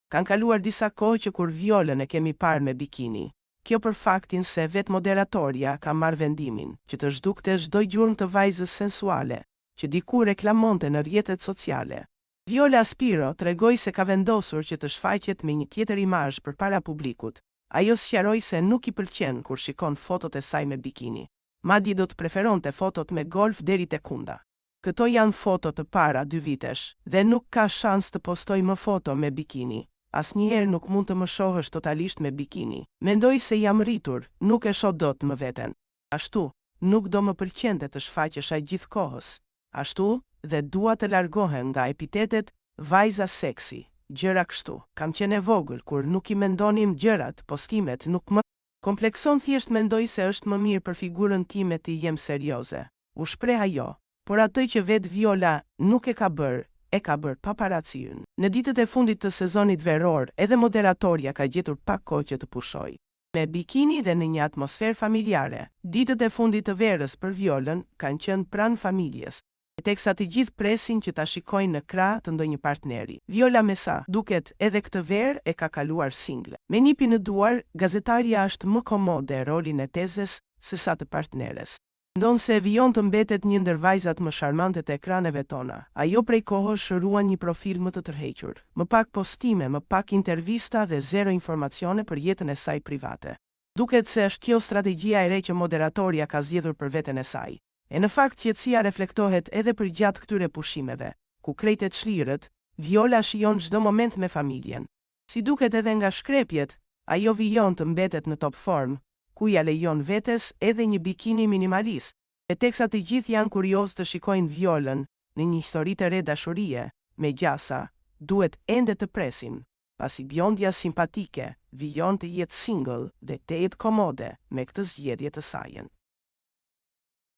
Kanë kaluar disa kohë që kur Violën e kemi parë me bikini. Kjo për faktin se vetë moderatorja ka marrë vendimin që të zhdukte çdo gjurmë të vajzës sensuale, që diku reklamonte në rrjetet sociale. Viola Spiro tregoi se ka vendosur që të shfaqet me një tjetër imazh përpara publikut. Ajo sqaroi se nuk i pëlqen kur shikon fotot e saj me bikini. Madje do të preferonte fotot me golf deri te kunda. Këto janë foto të para 2 vitesh dhe nuk ka shans të postoj më foto me bikini. Asnjëherë nuk mund të më shohësh totalisht me bikini. Mendoj se jam rritur, nuk e shoh dot më veten. Ashtu, nuk do më pëlqente të shfaqesha gjithkohës. Ashtu, dhe dua të largohem nga epitetet vajza seksi, gjëra kështu. Kam qenë e vogël kur nuk i mendonim gjërat, postimet nuk më komplekson, thjesht mendoj se është më mirë për figurën time të jem serioze. U shpreh ajo, por atë që vet Viola nuk e ka bërë paparaci ynë. Në ditët e fundit të sezonit veror, edhe moderatorja ka gjetur pak kohë që të pushoj. Me bikini dhe në një atmosferë familjare, ditët e fundit të verës për Violën kanë qenë pranë familjes, teksa të gjithë presin që ta shikojnë në krah të ndonjë partneri. Viola me sa duket edhe këtë verë e ka kaluar single. Me nipi në duar, gazetarja është më komode rolin e tezes se sa të partneres. Ndonë se Vion të mbetet një ndër vajzat më sharmante të ekraneve tona, ajo prej kohësh shëruan një profil më të tërhequr, më pak postime, më pak intervista dhe zero informacione për jetën e saj private. Duket se është kjo strategjia e re që moderatorja ka zgjedhur për veten e saj. E në fakt qetësia reflektohet edhe për gjatë këtyre pushimeve, ku krejtet shlirët, Viola shijon çdo moment me familjen. Si duket edhe nga shkrepjet, ajo Vion të mbetet në top form, ku ja lejon vetes edhe një bikini minimalist. E teksa të gjithë janë kurioz të shikojnë Violën në një histori të re dashurie, me gjasa, duhet ende të presim, pasi bjondja simpatike, Vion të jetë single dhe të jetë komode me këtë zgjedhje të sajën.